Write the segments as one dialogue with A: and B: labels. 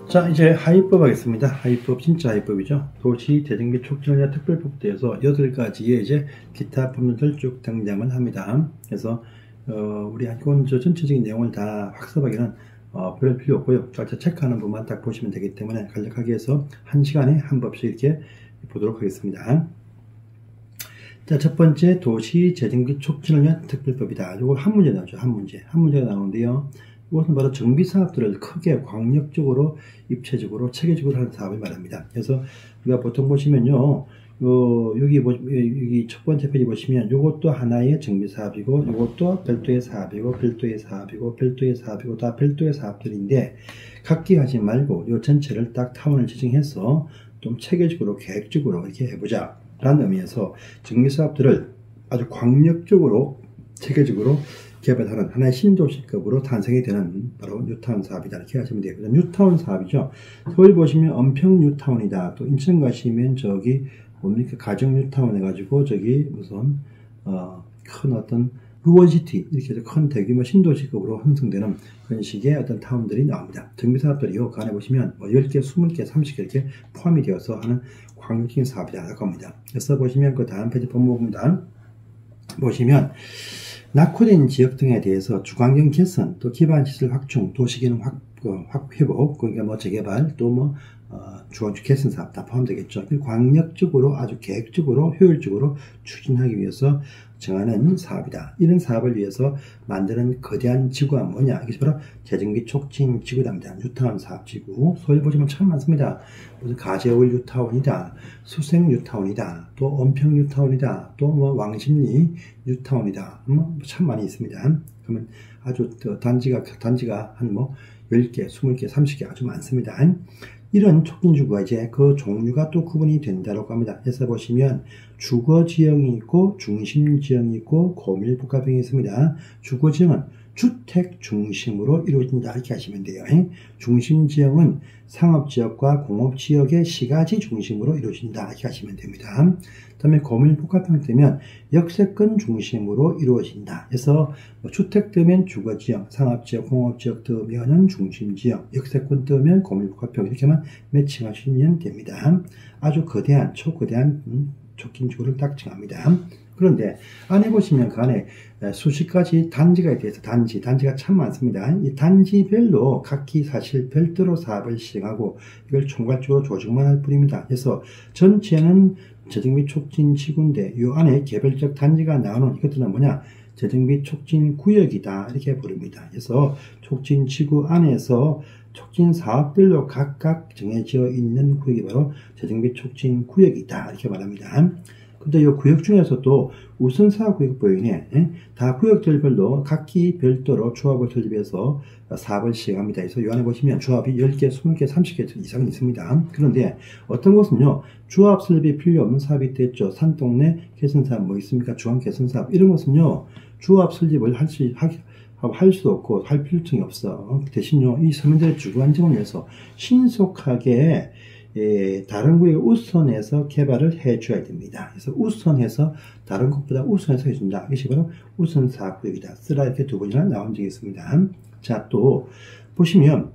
A: 자, 이제 하위법 하겠습니다. 하위법, 진짜 하위법이죠. 도시재정비 촉진을 위한 특별법대에서 8가지의 이제 기타 법률들 쭉 등장을 합니다. 그래서, 우리 이건 전체적인 내용을 다 학습하기는, 별 필요 없고요. 각자 체크하는 부분만 딱 보시면 되기 때문에 간략하게 해서 1시간에 한 법씩 이렇게 보도록 하겠습니다. 자, 첫 번째, 도시재정비 촉진을 위한 특별법이다. 이거 한 문제 나오죠. 한 문제가 나오는데요. 이것은 바로 정비사업들을 크게 광역적으로 입체적으로 체계적으로 하는 사업을 말합니다. 그래서 우리가 보통 보시면요, 여기 첫 번째 페이지 보시면 이것도 하나의 정비사업이고 이것도 별도의 사업이고 별도의 사업이고 별도의 사업이고 다 별도의 사업들인데 각기 하지 말고 이 전체를 딱 타원을 지정해서 좀 체계적으로 계획적으로 이렇게 해보자 라는 의미에서 정비사업들을 아주 광역적으로 체계적으로 개발하는 하나의 신도시급으로 탄생이 되는 바로 뉴타운 사업이다. 이렇게 하시면 돼요. 뉴타운 사업이죠. 서울 보시면 은평 뉴타운이다. 또 인천 가시면 저기 뭡니까? 가정 뉴타운 해가지고 저기 무슨 큰 어떤 루원시티 이렇게 해서 큰 대규모 신도시급으로 형성되는 그런 식의 어떤 타운들이 나옵니다. 정비사업들이요. 그 안에 보시면 10개, 20개, 30개 이렇게 포함이 되어서 하는 광역적인 사업이라고 합니다. 그래서 보시면 그 다음 페이지 본문입니다. 보시면 낙후된 지역 등에 대해서 주관경 개선, 또 기반시설 확충, 도시기능 회복, 그러니까 뭐 재개발, 또 뭐 주거주 개선 사업 다 포함되겠죠. 광역적으로 아주 계획적으로 효율적으로 추진하기 위해서 정하는 사업이다. 이런 사업을 위해서 만드는 거대한 지구가 뭐냐? 이것이 바로 재정비 촉진 지구답니다. 뉴타운 사업지구. 서울 보시면 참 많습니다. 무슨 가재울 뉴타운이다, 수생 뉴타운이다, 또 은평 뉴타운이다, 또 뭐 왕십리 뉴타운이다. 참 많이 있습니다. 그러면 아주 단지가 한 뭐 10개, 20개, 30개 아주 많습니다. 이런 촉진지구가 이제 그 종류가 또 구분이 된다고 합니다. 그래서 보시면 주거지형이 있고 중심지형이 있고 고밀복합형이 있습니다. 주거지형은 주택 중심으로 이루어진다 이렇게 하시면 돼요. 중심지형은 상업지역과 공업지역의 시가지 중심으로 이루어진다 이렇게 하시면 됩니다. 그 다음에 고밀복합형 되면 역세권 중심으로 이루어진다. 그래서 주택 뜨면 주거지형, 상업지역, 공업지역 뜨면 중심지형, 역세권 뜨면 고밀복합형 이렇게만 매칭하시면 됩니다. 아주 거대한 초거대한 촉진지구를 딱 정합니다. 그런데 안에 보시면 그 안에 수십 가지 단지가 대해서 단지가 참 많습니다. 이 단지별로 각기 사실 별도로 사업을 시행하고 이걸 총괄적으로 조정만 할 뿐입니다. 그래서 전체는 재정비 촉진 지구인데 이 안에 개별적 단지가 나오는 이것들은 뭐냐? 재정비 촉진 구역이다 이렇게 부릅니다. 그래서 촉진 지구 안에서 촉진 사업별로 각각 정해져 있는 구역이 바로 재정비 촉진 구역이다 이렇게 말합니다. 근데 이 구역 중에서도 우선사업구역 보이네. 다 구역들별로 각기 별도로 조합을 설립해서 사업을 시행합니다. 그래서 이 안에 보시면 조합이 10개, 20개, 30개 이상은 있습니다. 그런데 어떤 것은요, 조합 설립이 필요 없는 사업이 있겠죠. 산동네 개선사업 뭐 있습니까? 중앙 개선사업. 이런 것은요, 조합 설립을 할 수 없고 할 필요성이 없어. 대신요, 이 서민들의 주거 안정을 위해서 신속하게 다른 구역에 우선해서 개발을 해줘야 됩니다. 그래서 우선해서 다른 곳보다 우선해서 해준다. 이것이 바로 우선사업구역이다. 쓰라 이렇게 두 번이나 나온 적이 있습니다. 자, 또 보시면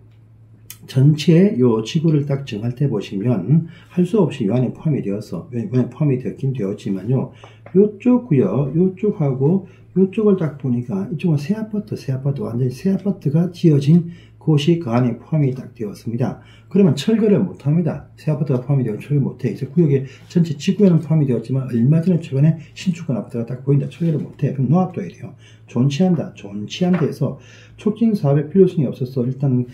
A: 전체 요 지구를 딱 정할 때 보시면 할 수 없이 요 안에 포함이 되었긴 되었지만요. 요쪽 구역, 요쪽하고 요쪽을 딱 보니까 이쪽은 새 아파트 완전히 새 아파트가 지어진 곳이 그 안에 포함이 딱 되었습니다. 그러면 철거를 못합니다. 새 아파트가 포함이 되어 철거 못해. 이제 구역에 전체 지구에는 포함이 되었지만 얼마 전에 최근에 신축한 아파트가 딱 보인다. 철거를 못해. 그럼 놓아둬야 돼요. 존치한다 해서 촉진 사업의 필요성이 없어서 일단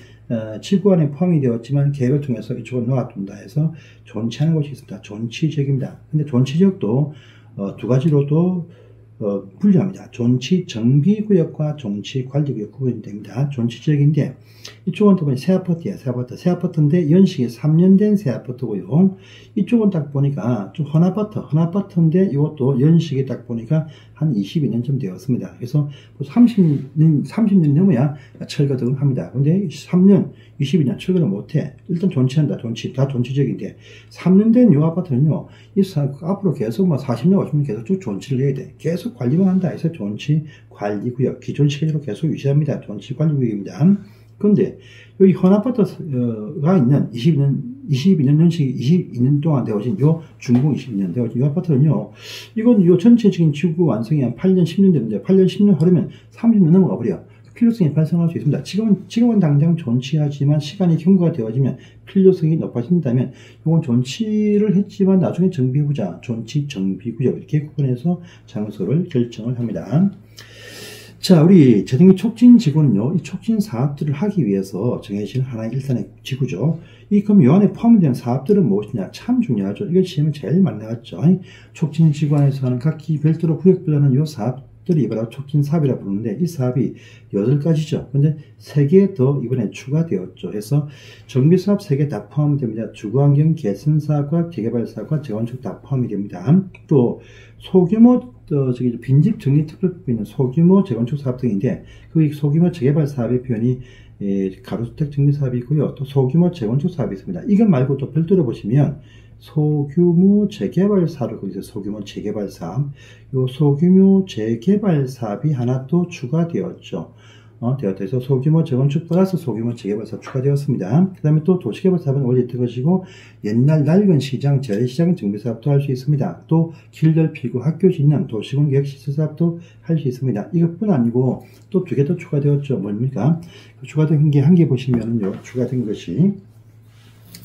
A: 지구 안에 포함이 되었지만 계획을 통해서 이쪽을 놓아둔다 해서 존치하는 곳이 있습니다. 존치지역입니다. 근데 존치지역도 두 가지로도 분류합니다. 존치 정비구역과 존치 관리구역 구분이 됩니다. 존치 지역인데 이쪽은 또 보니 새 아파트야. 새 아파트인데 연식이 3년 된 새 아파트고요. 이쪽은 딱 보니까 좀 헌아파트인데 이것도 연식이 딱 보니까 한 22년쯤 되었습니다. 그래서 30년 넘어야 철거 등을 합니다. 근데 3년, 22년 철거를 못해. 일단 존치한다. 다 존치적인데 3년 된 이 아파트는요, 앞으로 계속 40년, 50년 계속 쭉 존치를 해야 돼. 계속 관리만 한다 해서 존치 관리구역, 기존 체계로 계속 유지합니다. 존치 관리구역입니다. 그런데 여기 헌아파트가 있는 22년 연식이 22년 동안 되어진 요 준공 22년 되어진 요 아파트는요, 이건 요 전체적인 지구 완성이 한 8년, 10년 되는데 8년, 10년 흐르면 30년 넘어가 버려. 필요성이 발생할 수 있습니다. 지금은 당장 존치하지만 시간이 경과가 되어지면 필요성이 높아진다면 이건 존치를 했지만 나중에 정비해보자. 존치, 정비구역 이렇게 구분해서 장소를 결정을 합니다. 자, 우리 재정비 촉진 지구는요, 이 촉진 사업들을 하기 위해서 정해진 하나의 일단의 지구죠. 그럼 이 안에 포함되는 사업들은 무엇이냐? 참 중요하죠. 이게 시험에 제일 많이 나왔죠. 촉진 지구 안에서 하는 각기 별도로 구역별로 하는 요 사업들이 바로 촉진 사업이라고 부르는데, 이 사업이 8가지죠. 근데 3개 더 이번에 추가되었죠. 그래서 정비 사업 3개 다 포함됩니다. 주거환경 개선 사업과 재개발 사업과 재건축 다 포함이 됩니다. 또 소규모 빈집 정리 특별법에 있는 소규모 재건축 사업 등인데, 그 소규모 재개발 사업의 표현이 가로주택 정비 사업이 있고요. 또 소규모 재건축 사업이 있습니다. 이것 말고 또 별도로 보시면 소규모 재개발 사업을 거기서 소규모 재개발 사업, 요 소규모 재개발 사업이 하나 또 추가되었죠. 되어서 소규모 재건축 플러스 소규모 재개발 사업 추가되었습니다. 그 다음에 또 도시개발 사업은 원래 있던 것이고, 옛날 낡은 시장, 재래시장 정비 사업도 할 수 있습니다. 또 길 넓히고 학교 짓는 도시군 계획 시설 사업도 할 수 있습니다. 이것뿐 아니고 또 2개 더 추가되었죠. 뭡니까? 추가된 게 한 개 보시면요, 추가된 것이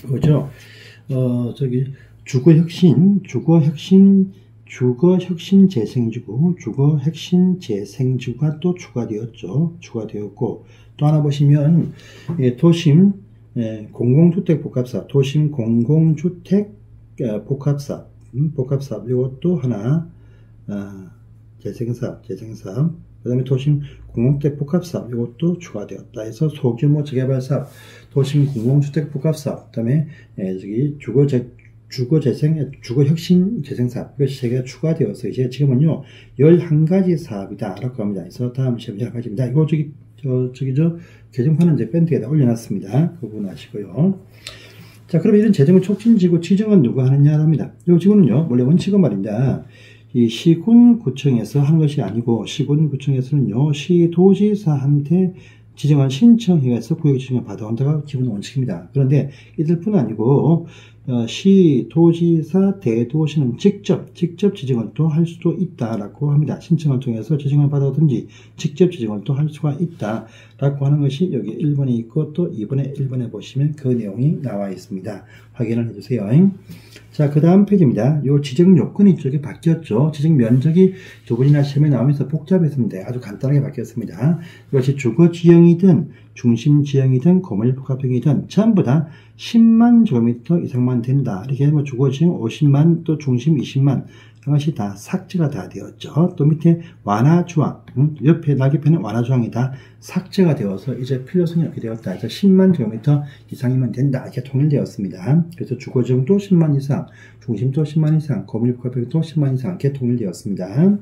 A: 뭐죠? 주거혁신 재생지구가 또 추가되었죠. 추가되었고, 또 하나 보시면, 도심, 공공주택 복합사업, 도심 공공주택 복합사업, 이것도 하나, 재생사업, 그 다음에 도심 공공주택 복합사업, 이것도 추가되었다 해서 소규모 재개발사업, 도심 공공주택 복합사업, 그 다음에, 주거혁신 재생사업, 이것이 3개가 추가되어서 이제 지금은요, 11가지 사업이다 라고 합니다. 그래서 다음 시험 11가지입니다. 이거 개정판은 이제 밴드에다 올려놨습니다. 그 부분 아시고요. 자, 그러면 이런 재정을 촉진지구 지정은 누가 하느냐 합니다. 이 지구는요, 원래 원칙은 말입니다. 이 시군구청에서 한 것이 아니고, 시군구청에서는요, 시도지사한테 지정을 신청해서 구역 지정을 받아온다가 기본 원칙입니다. 그런데 이들뿐 아니고, 시, 도지사, 대도시는 직접 지정을 또 할 수도 있다라고 합니다. 신청을 통해서 지정을 받아오든지 직접 지정을 또 할 수가 있다라고 하는 것이 여기 1번에 있고, 또 2번에 1번에 보시면 그 내용이 나와 있습니다. 확인을 해주세요. 자, 그 다음 페이지입니다. 요 지정 요건이 이쪽에 바뀌었죠. 지정 면적이 두 번이나 시험에 나오면서 복잡했습니다. 아주 간단하게 바뀌었습니다. 이것이 주거 지형이든 중심 지형이든 고밀 복합형이든 전부 다 10만 제곱미터 이상만 된다. 이렇게 하면 주거 지형 50만, 또 중심 20만, 이것이 다 삭제가 다 되었죠. 또 밑에 완화조항, 옆에 낙엽에는 완화조항이 다 삭제가 되어서 이제 필요성이 없게 되었다. 그래서 10만 제곱미터 이상이면 된다. 이렇게 통일되었습니다. 그래서 주거 지형도 10만 이상, 중심도 10만 이상, 고밀 복합형도 10만 이상 이렇게 통일되었습니다.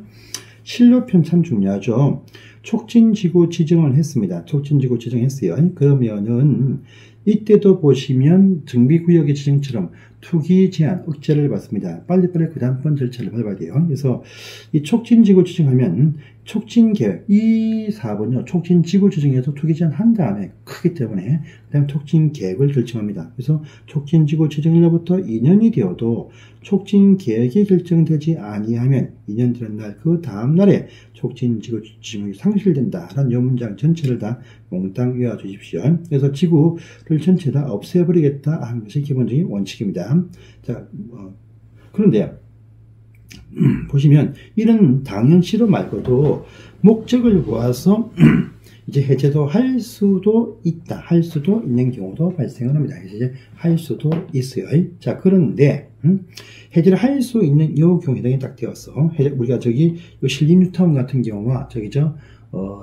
A: 실료편 참 중요하죠. 촉진지구 지정을 했습니다. 촉진지구 지정했어요. 그러면은 이때도 보시면 정비구역의 지정처럼 투기 제한, 억제를 받습니다. 빨리빨리 그 다음번 절차를 밟아야 돼요. 그래서 이 촉진지구 지정하면 촉진계획, 이 4번요. 촉진지구 지정에서 투기 제한 한 다음에 크기 때문에 그 다음에 촉진계획을 결정합니다. 그래서 촉진지구 지정일로부터 2년이 되어도 촉진계획이 결정되지 아니하면 2년 되는 날 그 다음날에 촉진지구 지정이 상실된다라는 요 문장 전체를 다 몽땅 외워주십시오. 그래서 지구를 전체 다 없애버리겠다 하는 것이 기본적인 원칙입니다. 자, 그런데 보시면 이런 당연시로 말고도 목적을 보아서 이제 해제도 할 수도 있다, 할 수도 있는 경우도 발생을 합니다. 이제 할 수도 있어요. 자, 그런데 해제를 할 수 있는 이 경우 해당이 딱 되었어. 우리가 저기 신림뉴타운 같은 경우와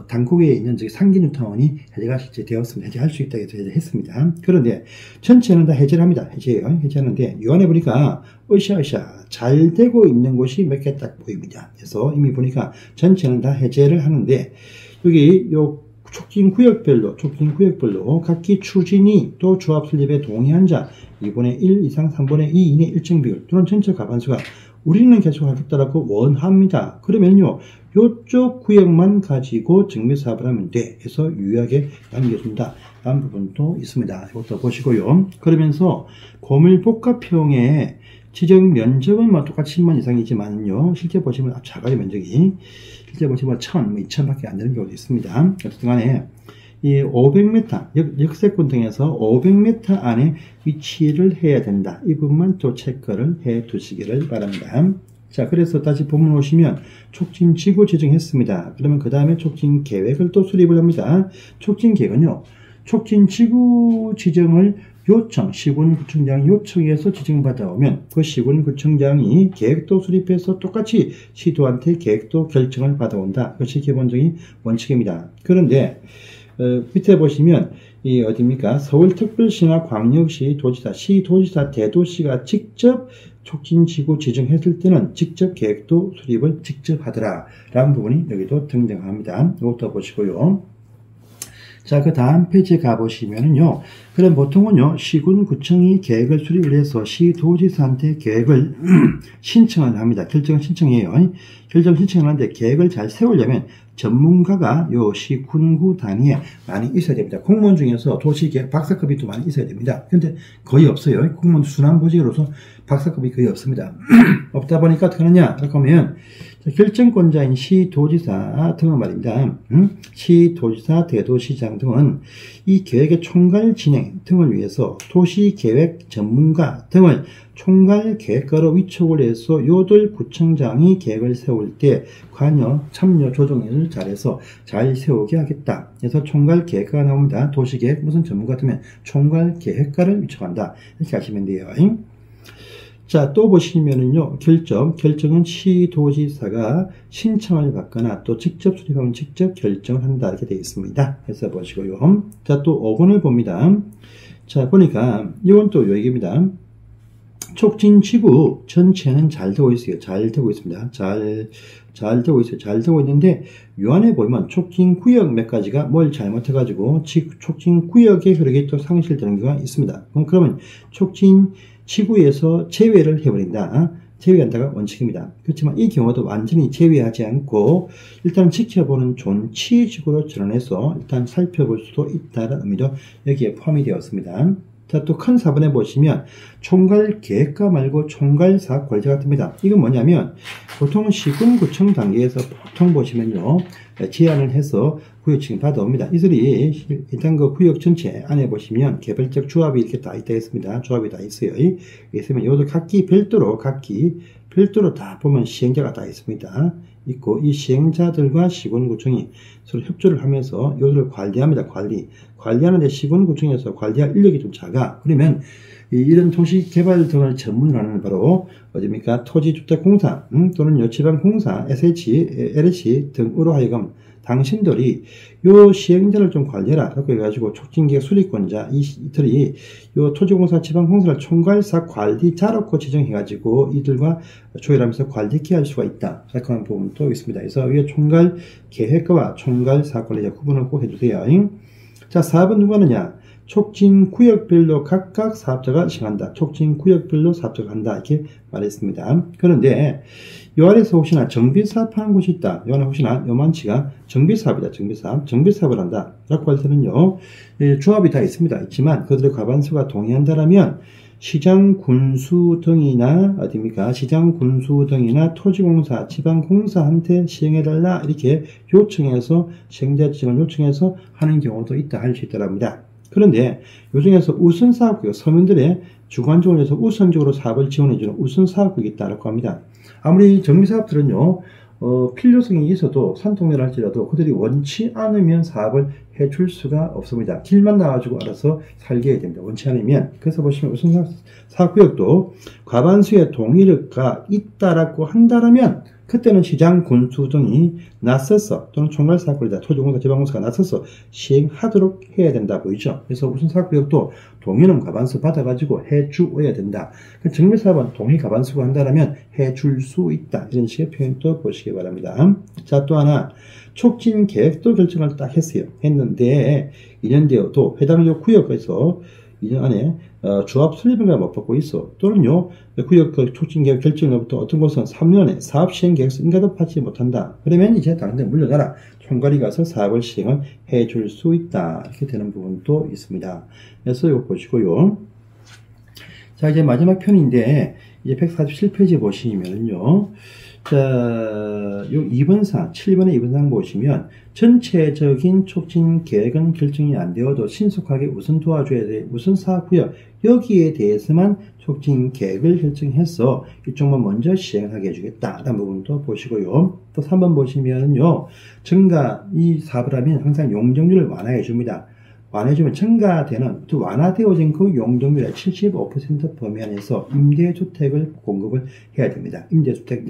A: 당국에 있는 상기 뉴타운이 해제가 실제 되었습니다. 해제할 수 있다고 해서 해제했습니다. 그런데 전체는 다 해제를 합니다. 해제해요. 해제하는데 이 안에 보니까 으쌰으쌰 잘 되고 있는 곳이 몇 개 딱 보입니다. 그래서 이미 보니까 전체는 다 해제를 하는데 여기 요 촉진구역별로 각기 추진이 또 조합 설립에 동의한 자 2분의 1 이상 3분의 2 이내 일정 비율 또는 전체 가반수가 우리는 계속 하겠다라고 원합니다. 그러면요, 요쪽 구역만 가지고 정비사업을 하면 돼. 해서 유효하게 남겨준다. 라는 부분도 있습니다. 이것도 보시고요. 그러면서 고밀복합형의 지정 면적은 뭐 똑같이 10만 이상이지만요, 실제 보시면 작아요, 면적이. 실제 보시면 1000, 2000밖에 안 되는 경우도 있습니다. 어쨌든 간에 이 500m, 역세권 등에서 500m 안에 위치를 해야 된다. 이 부분만 또 체크를 해 두시기를 바랍니다. 자, 그래서 다시 본문 오시면 촉진지구 지정했습니다. 그러면 그 다음에 촉진계획을 또 수립을 합니다. 촉진계획은요, 촉진지구 지정을 요청, 시군구청장 요청해서 지정받아오면 그 시군구청장이 계획도 수립해서 똑같이 시도한테 계획도 결정을 받아온다. 그것이 기본적인 원칙입니다. 그런데 밑에 보시면 이 어디입니까? 서울특별시나 광역시, 도지사, 시도지사, 대도시가 직접 촉진지구 지정했을 때는 직접 계획도 수립을 직접 하더라 라는 부분이 여기도 등장합니다. 이것도 보시고요. 자, 그 다음 페이지에 가보시면은요, 그럼 보통은요, 시군구청이 계획을 수립을 해서 시도지사한테 계획을 신청을 합니다. 결정을 신청해요. 결정 신청을 하는데 계획을 잘 세우려면 전문가가 요 시군구 단위에 많이 있어야 됩니다. 공무원 중에서 도시계획 박사급이 또 많이 있어야 됩니다. 근데 거의 없어요. 공무원 순환보직으로서 박사급이 거의 없습니다. 없다 보니까 어떻게 하느냐? 그렇게 하면 결정권자인 시도지사 등은 말입니다. 시도지사, 대도시장 등은 이 계획의 총괄 진행 등을 위해서 도시계획 전문가 등을 총괄 계획가로 위촉을 해서 요들 구청장이 계획을 세울 때 관여, 참여, 조정을 잘해서 잘 세우게 하겠다. 그래서 총괄 계획가가 나옵니다. 도시계획 무슨 전문가 되면 총괄 계획가를 위촉한다. 이렇게 하시면 돼요. 자, 또 보시면은요, 결정은 시도지사가 신청을 받거나 또 직접 수립하면 직접 결정을 한다. 이렇게 되어 있습니다. 해서 보시고요. 자, 또 5번을 봅니다. 자, 보니까 이건 또 요 얘기입니다. 촉진지구 전체는 잘 되고 있어요. 잘 되고 있습니다. 잘 되고 있어요. 잘 되고 있는데, 요 안에 보면 촉진구역 몇 가지가 뭘 잘못해가지고, 촉진구역의 효력이 또 상실되는 경우가 있습니다. 그러면 촉진지구에서 제외를 해버린다. 제외한다가 원칙입니다. 그렇지만 이 경우도 완전히 제외하지 않고, 일단 지켜보는 존치지구로 전환해서 일단 살펴볼 수도 있다는 의미도 여기에 포함이 되었습니다. 자, 또 큰 4번에 보시면 총괄 계획가 말고 총괄 사업 관리자가 뜹니다. 이건 뭐냐면 보통 시군구청 단계에서 보통 보시면요, 제안을 해서 구역 지금 받아옵니다. 이들이 일단 그 구역 전체 안에 보시면 개별적 조합이 이렇게 다 있다 했습니다. 조합이 다 있어요. 있으면 이것도 각기 별도로 다 보면 시행자가 다 있습니다. 있고, 이 시행자들과 시군구청이 서로 협조를 하면서 이것을 관리합니다. 관리하는데 시군구청에서 관리할 인력이 좀 작아. 그러면 이런 도시개발 등을 전문으로 하는 바로 어디입니까? 토지주택공사 또는 지방공사, SH, LH 등으로 하여금 당신들이 요 시행자를 좀 관리해라. 그렇게 해가지고 촉진계획 수립권자 이들이 요 토지공사, 지방공사를 총괄사 관리자로 지정해가지고 이들과 조율하면서 관리케 할 수가 있다. 생각하는 부분도 있습니다. 그래서 이 총괄 계획가와 총괄 사업관리자 구분을 꼭 해주세요. 자, 4번 누가 하느냐? 촉진구역별로 각각 사업자가 시행한다. 촉진구역별로 사업자가 한다. 이렇게 말했습니다. 그런데 요 아래서 혹시나 정비사업 하는 곳이 있다. 요 안에 혹시나 요만치가 정비사업이다. 정비사업을 한다. 라고 할 때는요, 조합이 다 있지만 그들의 과반수가 동의한다라면 시장 군수 등이나 토지공사, 지방공사한테 시행해달라. 이렇게 요청해서 시행자 지정을 요청해서 하는 경우도 있다 할 수 있다랍니다. 그런데 요 중에서 우선사업구역, 서민들의 주관적으로 해서 우선적으로 사업을 지원해주는 우선사업구역이 있다고 합니다. 아무리 정비사업들은요, 필요성이 있어도 산통면을 할지라도 그들이 원치 않으면 사업을 해줄 수가 없습니다. 길만 나와주고 알아서 살게 해야 됩니다. 원치 않으면. 그래서 보시면 우선사업구역도 과반수의 동의가 있다라고 한다면 그때는 시장 군수 등이 나서서 또는 총괄사업관리자, 토지공사, 지방공사가 나서서 시행하도록 해야 된다 보이죠. 그래서 우선사업구역도 동의는 과반수 받아가지고 해주어야 된다. 정비사업은 동의 과반수가 한다면 해줄 수 있다. 이런 식의 표현도 보시기 바랍니다. 자, 또 하나 촉진계획도 결정을 딱 했어요. 했는데 2년 되어도 해당 구역에서 2년 안에 조합 설립인가 못 받고 있어. 또는요, 구역 촉진계획 결정으로부터 어떤 곳은 3년에 사업 시행 계획서 인가도 받지 못한다. 그러면 이제 다른 데 물려가라. 총괄이 가서 사업을 시행을 해줄 수 있다. 이렇게 되는 부분도 있습니다. 그래서 이거 보시고요. 자, 이제 마지막 편인데, 이제 147페이지 보시면요. 자, 요 2번상, 7번의 2번상 보시면, 전체적인 촉진 계획은 결정이 안 되어도 신속하게 우선 도와줘야 돼. 우선 사업구역, 여기에 대해서만 촉진 계획을 결정해서 이쪽만 먼저 시행하게 해주겠다. 라는 부분도 보시고요. 또 3번 보시면요. 이 사업을 하면 항상 용적률을 완화해 줍니다. 완화해주면 증가되는, 완화되어진 그 용적률의 75% 범위 안에서 임대주택을 공급을 해야 됩니다. 임대주택,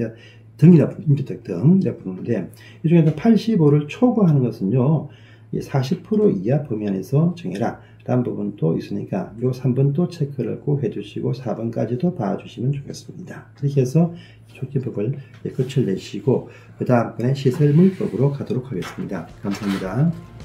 A: 임대주택 등, 부르는데, 이 중에서 85를 초과하는 것은요, 40% 이하 범위 안에서 정해라. 라는 부분도 있으니까, 요 3번 또 체크를 꼭 해주시고, 4번까지도 봐주시면 좋겠습니다. 그렇게 해서 촉진법을 끝을 내시고, 그 다음번에 시설물법으로 가도록 하겠습니다. 감사합니다.